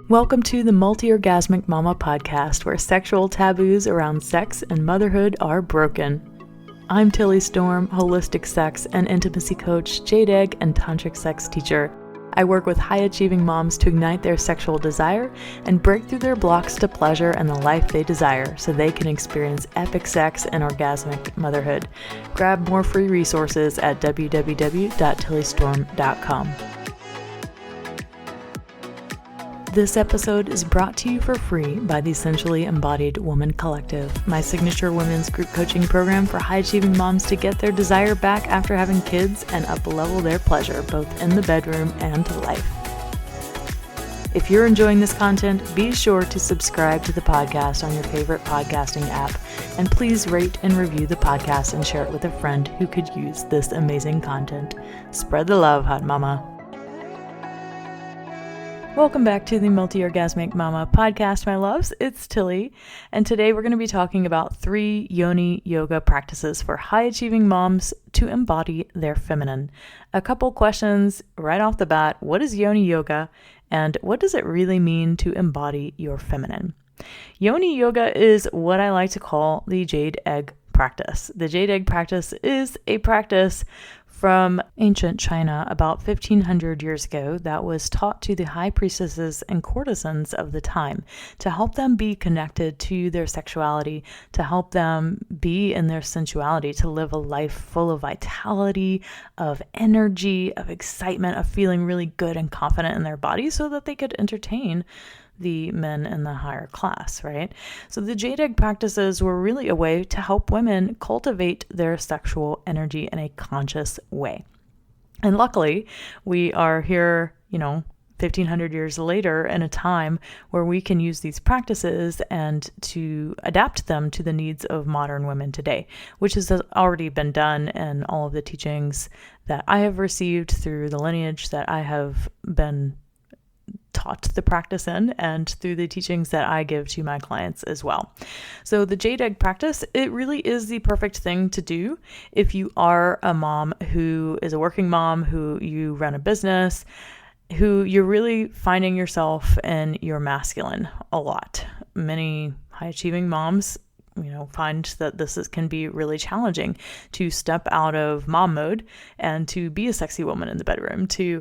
Welcome to the Multi-Orgasmic Mama podcast, where sexual taboos around sex and motherhood are broken. I'm Tilly Storm, holistic sex and intimacy coach, Jdeg, and tantric sex teacher. I work with high-achieving moms to ignite their sexual desire and break through their blocks to pleasure and the life they desire so they can experience epic sex and orgasmic motherhood. Grab more free resources at www.tillystorm.com. This episode is brought to you for free by the Essentially Embodied Woman Collective, my signature women's group coaching program for high-achieving moms to get their desire back after having kids and up-level their pleasure, both in the bedroom and life. If you're enjoying this content, be sure to subscribe to the podcast on your favorite podcasting app, and please rate and review the podcast and share it with a friend who could use this amazing content. Spread the love, hot mama. Welcome back to the Multi-Orgasmic Mama podcast, my loves. It's Tilly, and today we're going to be talking about 3 Yoni yoga practices for high-achieving moms to embody their feminine. A couple questions right off the bat. What is Yoni yoga, and what does it really mean to embody your feminine? Yoni yoga is what I like to call the Jdeg practice. The Jdeg practice is a practice from ancient China about 1500 years ago that was taught to the high priestesses and courtesans of the time to help them be connected to their sexuality, to help them be in their sensuality, to live a life full of vitality, of energy, of excitement, of feeling really good and confident in their body so that they could entertain the men in the higher class, right? So the Jdeg practices were really a way to help women cultivate their sexual energy in a conscious way. And luckily, we are here, 1500 years later in a time where we can use these practices and to adapt them to the needs of modern women today, which has already been done in all of the teachings that I have received through the lineage that I have been taught the practice in, and through the teachings that I give to my clients as well. So the Jdeg practice, it really is the perfect thing to do if you are a mom who is a working mom, who you run a business, who you're really finding yourself in your masculine a lot. Many high-achieving moms find that can be really challenging to step out of mom mode and to be a sexy woman in the bedroom, to,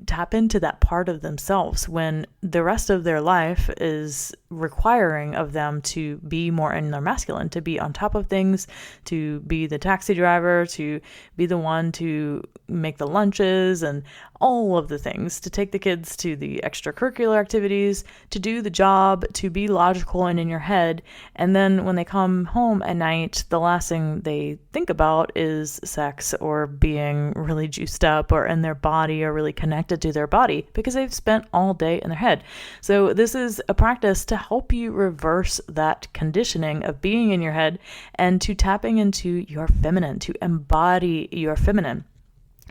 tap into that part of themselves when the rest of their life is requiring of them to be more in their masculine, to be on top of things, to be the taxi driver, to be the one to make the lunches and all of the things, to take the kids to the extracurricular activities, to do the job, to be logical and in your head. And then when they come home at night, the last thing they think about is sex or being really juiced up or in their body or really connected to their body because they've spent all day in their head. So this is a practice to help you reverse that conditioning of being in your head and to tapping into your feminine, to embody your feminine.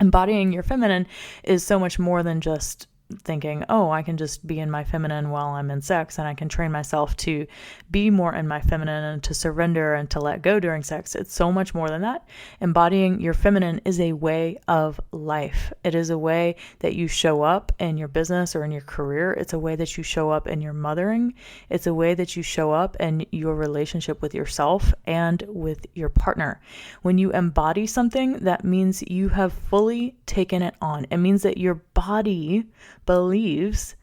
Embodying your feminine is so much more than just thinking, oh, I can just be in my feminine while I'm in sex and I can train myself to be more in my feminine and to surrender and to let go during sex. It's so much more than that. Embodying your feminine is a way of life. It is a way that you show up in your business or in your career. It's a way that you show up in your mothering. It's a way that you show up in your relationship with yourself and with your partner. When you embody something, that means you have fully taken it on. It means that your body believes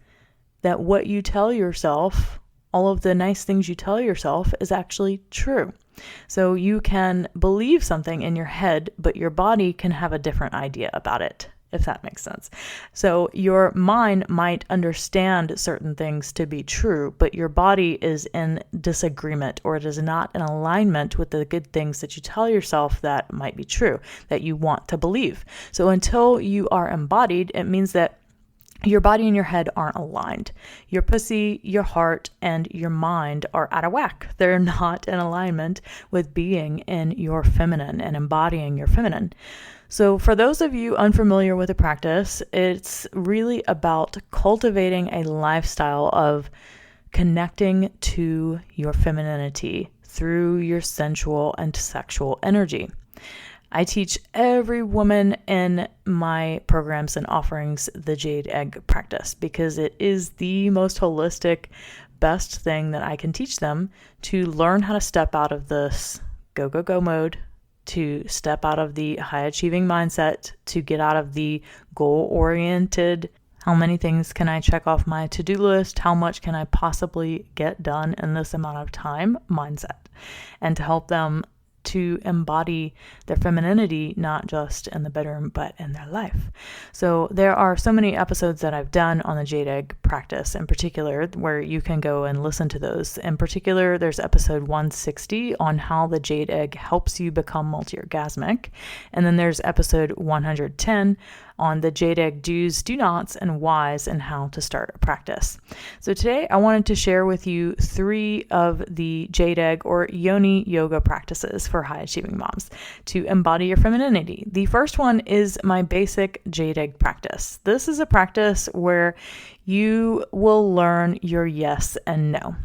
that what you tell yourself, all of the nice things you tell yourself, is actually true. So you can believe something in your head, but your body can have a different idea about it, if that makes sense. So your mind might understand certain things to be true, but your body is in disagreement, or it is not in alignment with the good things that you tell yourself that might be true, that you want to believe. So until you are embodied, it means that your body and your head aren't aligned. Your pussy, your heart, and your mind are out of whack. They're not in alignment with being in your feminine and embodying your feminine. So for those of you unfamiliar with the practice, it's really about cultivating a lifestyle of connecting to your femininity through your sensual and sexual energy. I teach every woman in my programs and offerings the Jdeg practice because it is the most holistic, best thing that I can teach them to learn how to step out of this go, go, go mode, to step out of the high achieving mindset, to get out of the goal oriented, how many things can I check off my to-do list? How much can I possibly get done in this amount of time mindset? And to help them to embody their femininity, not just in the bedroom, but in their life. So there are so many episodes that I've done on the Jdeg practice in particular, where you can go and listen to those. In particular, there's episode 160 on how the Jdeg helps you become multi-orgasmic. And then there's episode 110 on the Jdeg do's, do nots, and whys, and how to start a practice. So today I wanted to share with you 3 of the Jdeg or Yoni yoga practices for high achieving moms to embody your femininity. The first one is my basic Jdeg practice. This is a practice where you will learn your yes and no.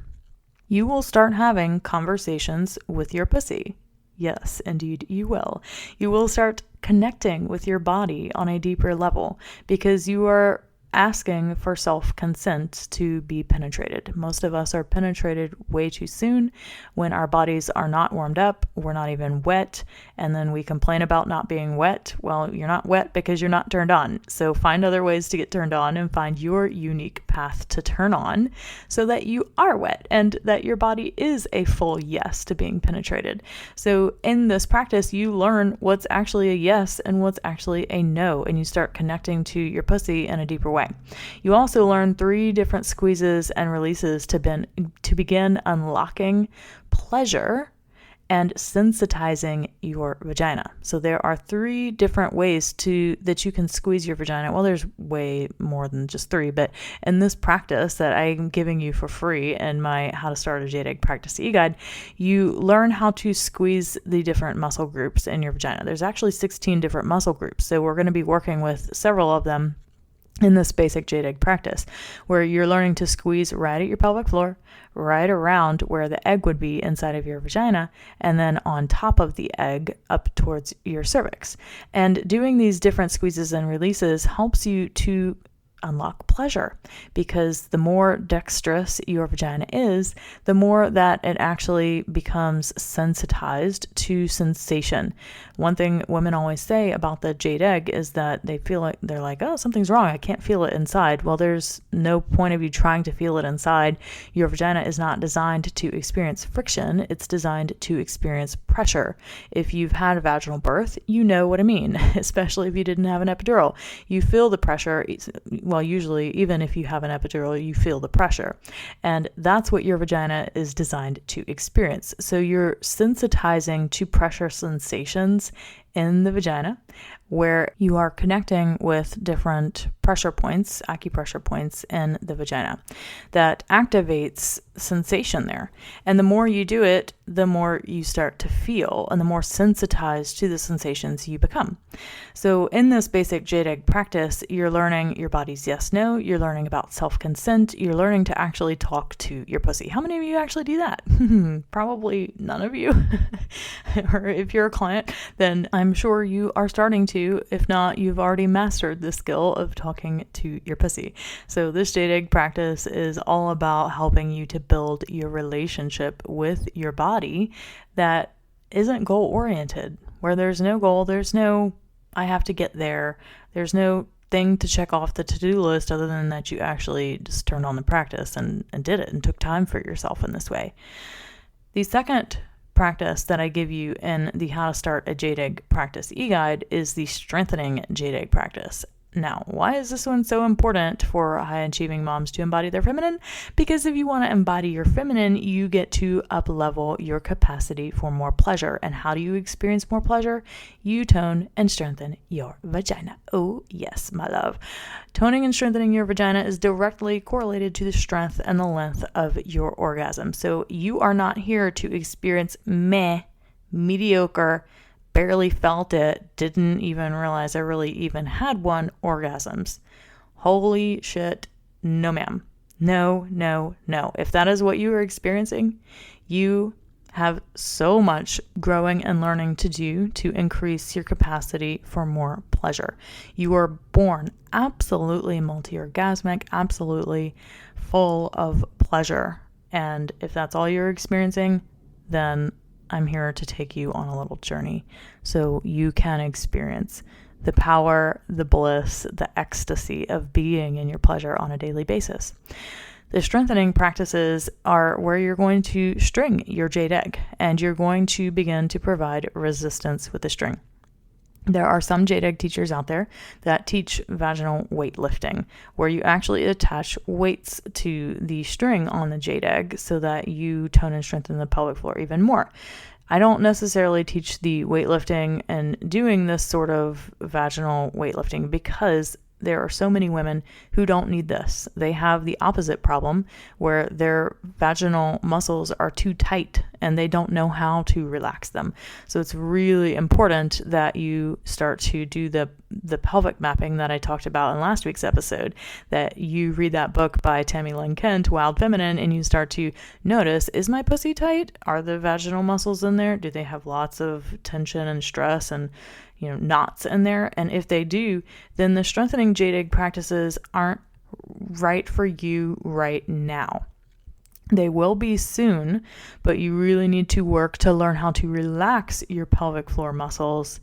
You will start having conversations with your pussy. Yes, indeed, you will. You will start connecting with your body on a deeper level because you are asking for self-consent to be penetrated. Most of us are penetrated way too soon when our bodies are not warmed up, we're not even wet, and then we complain about not being wet. Well, you're not wet because you're not turned on. So find other ways to get turned on and find your unique path to turn on so that you are wet and that your body is a full yes to being penetrated. So in this practice, you learn what's actually a yes and what's actually a no, and you start connecting to your pussy in a deeper way. You also learn 3 different squeezes and releases to begin unlocking pleasure and sensitizing your vagina. So there are 3 different ways that you can squeeze your vagina. Well, there's way more than just 3, but in this practice that I'm giving you for free in my How to Start a Jdeg Practice e-guide, you learn how to squeeze the different muscle groups in your vagina. There's actually 16 different muscle groups. So we're going to be working with several of them in this basic Jdeg practice, where you're learning to squeeze right at your pelvic floor, right around where the egg would be inside of your vagina, and then on top of the egg up towards your cervix. And doing these different squeezes and releases helps you to unlock pleasure, because the more dexterous your vagina is, the more that it actually becomes sensitized to sensation. One thing women always say about the Jdeg is that they feel like they're like, oh, something's wrong, I can't feel it inside. Well, there's no point of you trying to feel it inside. Your vagina is not designed to experience friction, it's designed to experience pressure. If you've had a vaginal birth, you know what I mean, especially if you didn't have an epidural. You feel the pressure. Well, usually, even if you have an epidural, you feel the pressure. And that's what your vagina is designed to experience. So you're sensitizing to pressure sensations in the vagina, where you are connecting with different pressure points, acupressure points in the vagina that activates sensation there. And the more you do it, the more you start to feel and the more sensitized to the sensations you become. So in this basic Jdeg practice, you're learning your body's yes, no, you're learning about self-consent, you're learning to actually talk to your pussy. How many of you actually do that? Probably none of you. Or if you're a client, then I'm sure you are starting to. If not, you've already mastered the skill of talking to your pussy. So this Jdeg practice is all about helping you to build your relationship with your body that isn't goal oriented, where there's no goal, there's no I have to get there, there's no thing to check off the to-do list other than that you actually just turned on the practice and did it and took time for yourself in this way. The second practice that I give you in the How to Start a Jdeg Practice e-guide is the Strengthening Jdeg Practice. Now, why is this one so important for high-achieving moms to embody their feminine? Because if you want to embody your feminine, you get to up-level your capacity for more pleasure. And how do you experience more pleasure? You tone and strengthen your vagina. Oh, yes, my love. Toning and strengthening your vagina is directly correlated to the strength and the length of your orgasm. So you are not here to experience mediocre, barely felt it, didn't even realize I really even had one orgasms. Holy shit, no ma'am. No. If that is what you are experiencing, you have so much growing and learning to do to increase your capacity for more pleasure. You are born absolutely multi-orgasmic, absolutely full of pleasure. And if that's all you're experiencing, then I'm here to take you on a little journey so you can experience the power, the bliss, the ecstasy of being in your pleasure on a daily basis. The strengthening practices are where you're going to string your Jdeg, and you're going to begin to provide resistance with the string. There are some Jdeg teachers out there that teach vaginal weightlifting, where you actually attach weights to the string on the Jdeg so that you tone and strengthen the pelvic floor even more. I don't necessarily teach the weightlifting and doing this sort of vaginal weightlifting because there are so many women who don't need this. They have the opposite problem where their vaginal muscles are too tight and they don't know how to relax them. So it's really important that you start to do the pelvic mapping that I talked about in last week's episode, that you read that book by Tammy Lynn Kent, Wild Feminine, and you start to notice, is my pussy tight? Are the vaginal muscles in there? Do they have lots of tension and stress and knots in there? And if they do, then the strengthening Jdeg practices aren't right for you right now. They will be soon, but you really need to work to learn how to relax your pelvic floor muscles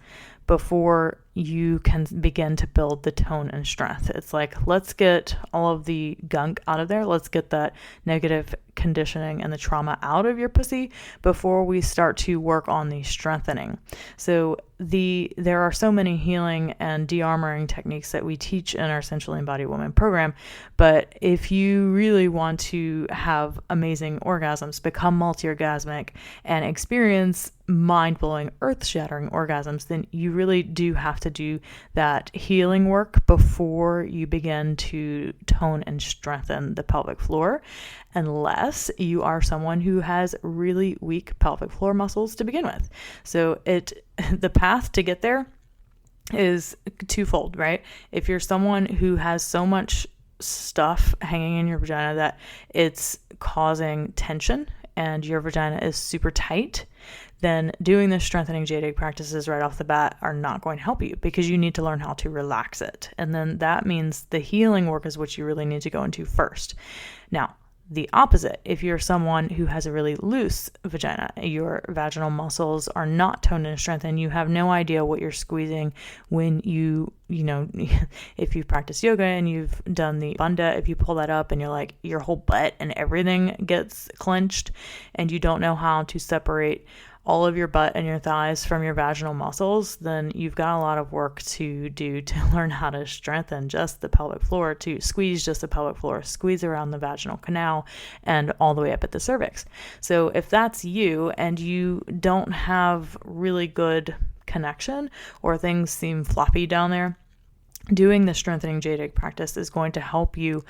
before you can begin to build the tone and strength. It's like, let's get all of the gunk out of there. Let's get that negative conditioning and the trauma out of your pussy before we start to work on the strengthening. So there are so many healing and de-armoring techniques that we teach in our Sensually Embodied Woman program. But if you really want to have amazing orgasms, become multi-orgasmic, and experience mind-blowing, earth-shattering orgasms, then you really do have to do that healing work before you begin to tone and strengthen the pelvic floor, unless you are someone who has really weak pelvic floor muscles to begin with. So the path to get there is twofold, right? If you're someone who has so much stuff hanging in your vagina that it's causing tension and your vagina is super tight, then doing the strengthening Jdeg practices right off the bat are not going to help you, because you need to learn how to relax it. And then that means the healing work is what you really need to go into first. Now, the opposite, if you're someone who has a really loose vagina, your vaginal muscles are not toned and strengthened, you have no idea what you're squeezing when if you've practiced yoga and you've done the bandha, if you pull that up and you're like, your whole butt and everything gets clenched and you don't know how to separate all of your butt and your thighs from your vaginal muscles, then you've got a lot of work to do to learn how to strengthen just the pelvic floor, to squeeze just the pelvic floor, squeeze around the vaginal canal and all the way up at the cervix. So if that's you and you don't have really good connection or things seem floppy down there, doing the strengthening Jdeg practice is going to help you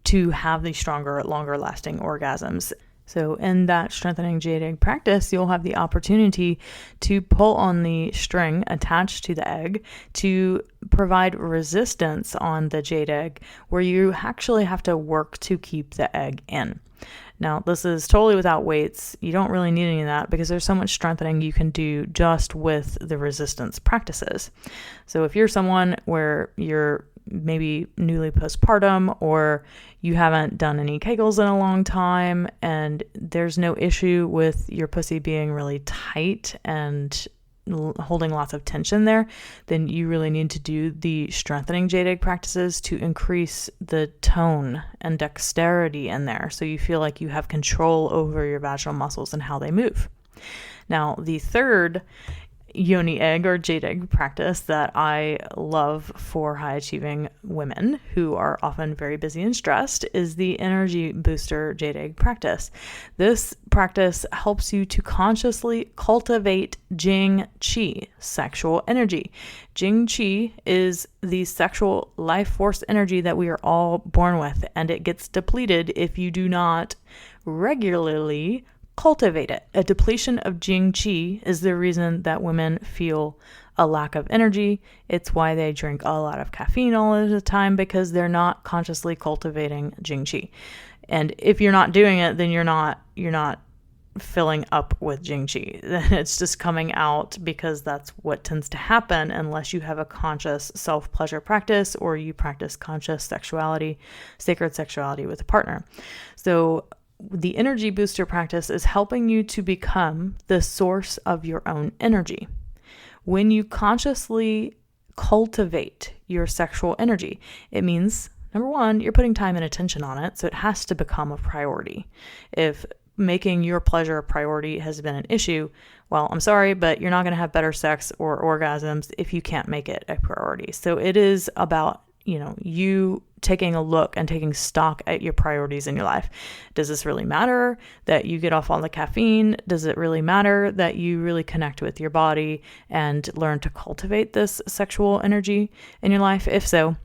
to have these stronger, longer lasting orgasms. So in that strengthening Jdeg practice, you'll have the opportunity to pull on the string attached to the egg to provide resistance on the Jdeg, where you actually have to work to keep the egg in. Now, this is totally without weights. You don't really need any of that because there's so much strengthening you can do just with the resistance practices. So if you're someone where you're maybe newly postpartum, or you haven't done any Kegels in a long time and there's no issue with your pussy being really tight and holding lots of tension there, then you really need to do the strengthening Jdeg practices to increase the tone and dexterity in there so you feel like you have control over your vaginal muscles and how they move. Now, the third Yoni egg or Jdeg practice that I love for high achieving women who are often very busy and stressed is the energy booster Jdeg practice. This practice helps you to consciously cultivate Jing Qi, sexual energy. Jing Qi is the sexual life force energy that we are all born with, and it gets depleted if you do not regularly cultivate it. A depletion of Jing Qi is the reason that women feel a lack of energy. It's why they drink a lot of caffeine all of the time, because they're not consciously cultivating Jing Qi. And if you're not doing it, then you're not filling up with Jing Qi. It's just coming out because that's what tends to happen unless you have a conscious self-pleasure practice or you practice conscious sexuality, sacred sexuality with a partner. So the energy booster practice is helping you to become the source of your own energy. When you consciously cultivate your sexual energy, it means, number one, you're putting time and attention on it, so it has to become a priority. If making your pleasure a priority has been an issue, well, I'm sorry, but you're not going to have better sex or orgasms if you can't make it a priority. So it is about, you taking a look and taking stock at your priorities in your life. Does this really matter that you get off all the caffeine? Does it really matter that you really connect with your body and learn to cultivate this sexual energy in your life? If so,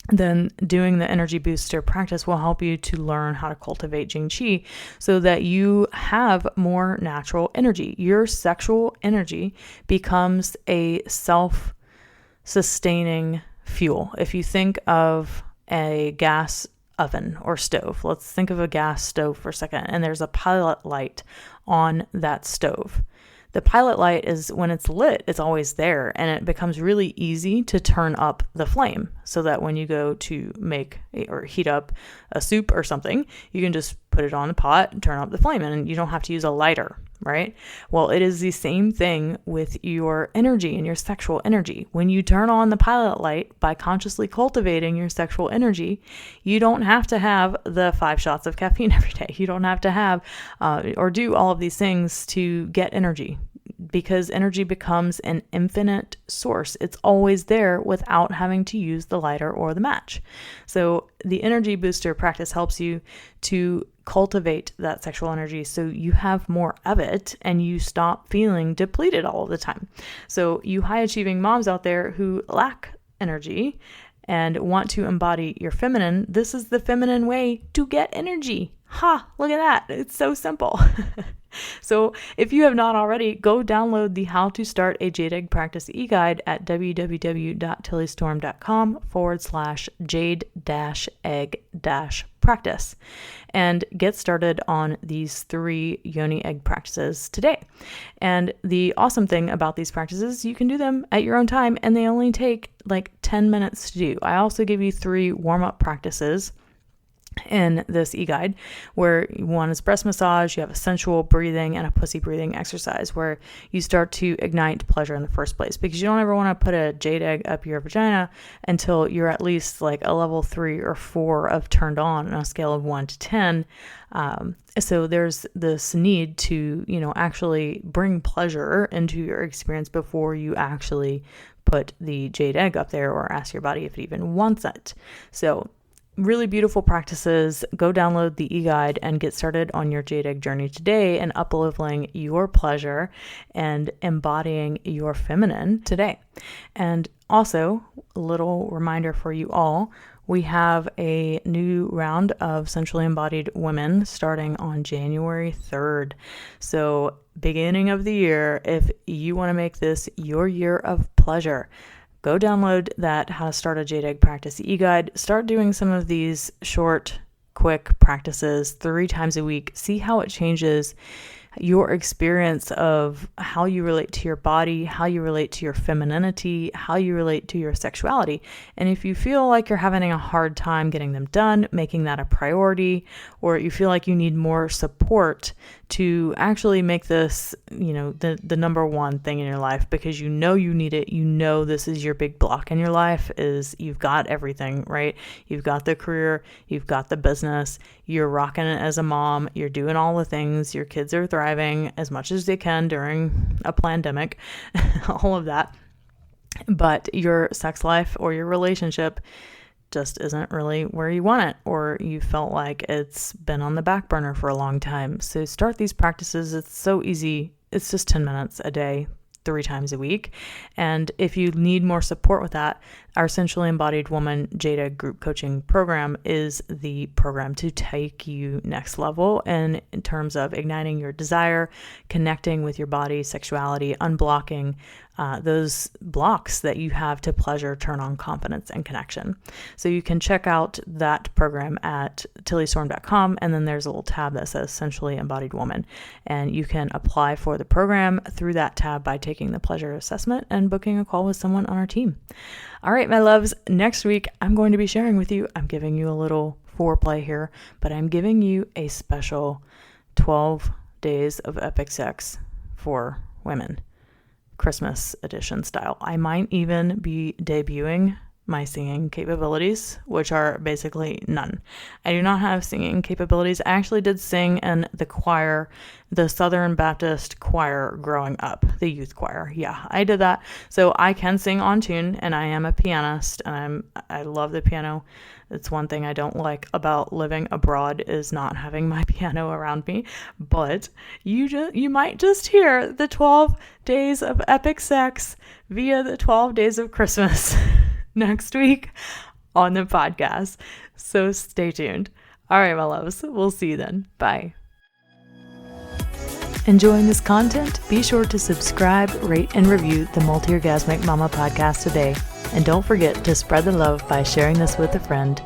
then doing the energy booster practice will help you to learn how to cultivate Jing Qi so that you have more natural energy. Your sexual energy becomes a self-sustaining fuel. If you think of a gas oven or stove, let's think of a gas stove for a second, and there's a pilot light on that stove. The pilot light is, when it's lit, it's always there, and it becomes really easy to turn up the flame so that when you go to make or heat up a soup or something, you can just put it on the pot and turn up the flame, and you don't have to use a lighter, right? Well, it is the same thing with your energy and your sexual energy. When you turn on the pilot light by consciously cultivating your sexual energy, you don't have to have the 5 shots of caffeine every day. You don't have to have or do all of these things to get energy, because energy becomes an infinite source. It's always there without having to use the lighter or the match. So the energy booster practice helps you to cultivate that sexual energy so you have more of it and you stop feeling depleted all the time. So you high achieving moms out there who lack energy and want to embody your feminine, this is the feminine way to get energy. Ha, look at that. It's so simple. So if you have not already, go download the How to Start a Jdeg Practice e-guide at www.tillystorm.com/jade-egg-practice and get started on these 3 Yoni egg practices today. And the awesome thing about these practices, you can do them at your own time and they only take like 10 minutes to do. I also give you 3 warm-up practices in this e-guide, where one is breast massage, you have a sensual breathing and a pussy breathing exercise where you start to ignite pleasure in the first place, because you don't ever want to put a Jdeg up your vagina until you're at least like a level 3 or 4 of turned on a scale of 1 to 10. So there's this need to, actually bring pleasure into your experience before you actually put the Jdeg up there or ask your body if it even wants it. So really beautiful practices. Go download the e-guide and get started on your Jdeg journey today and up-leveling your pleasure and embodying your feminine today. And also, a little reminder for you all, we have a new round of Sensually Embodied Women starting on January 3rd. So beginning of the year, if you want to make this your year of pleasure, go download that How to Start a Jdeg Practice e-guide. Start doing some of these short, quick practices 3 times a week. See how it changes your experience of how you relate to your body, how you relate to your femininity, how you relate to your sexuality. And if you feel like you're having a hard time getting them done, making that a priority, or you feel like you need more support to actually make this, the number one thing in your life, because you need it, this is your big block in your life, is you've got everything, right? You've got the career, you've got the business, you're rocking it as a mom, you're doing all the things, your kids are thriving as much as they can during a pandemic, all of that. But your sex life or your relationship just isn't really where you want it, or you felt like it's been on the back burner for a long time. So start these practices. It's so easy. It's just 10 minutes a day, 3 times a week. And if you need more support with that, our Sensually Embodied Woman Jada group coaching program is the program to take you next level in terms of igniting your desire, connecting with your body, sexuality, unblocking those blocks that you have to pleasure, turn on confidence and connection. So you can check out that program at tillystorm.com, and then there's a little tab that says Essentially Embodied Woman, and you can apply for the program through that tab by taking the pleasure assessment and booking a call with someone on our team. All right, my loves, next week I'm going to be sharing with you, I'm giving you a little foreplay here, but I'm giving you a special 12 days of epic sex for women, Christmas edition style. I might even be debuting my singing capabilities, which are basically none. I do not have singing capabilities. I actually did sing in the choir, the Southern Baptist choir growing up, the youth choir. Yeah, I did that. So I can sing on tune, and I am a pianist, and I love the piano. It's one thing I don't like about living abroad is not having my piano around me. But you might just hear the 12 days of epic sex via the 12 days of Christmas next week on the podcast. So stay tuned. All right, my loves. We'll see you then. Bye. Enjoying this content? Be sure to subscribe, rate, and review the Multi-Orgasmic Mama podcast today. And don't forget to spread the love by sharing this with a friend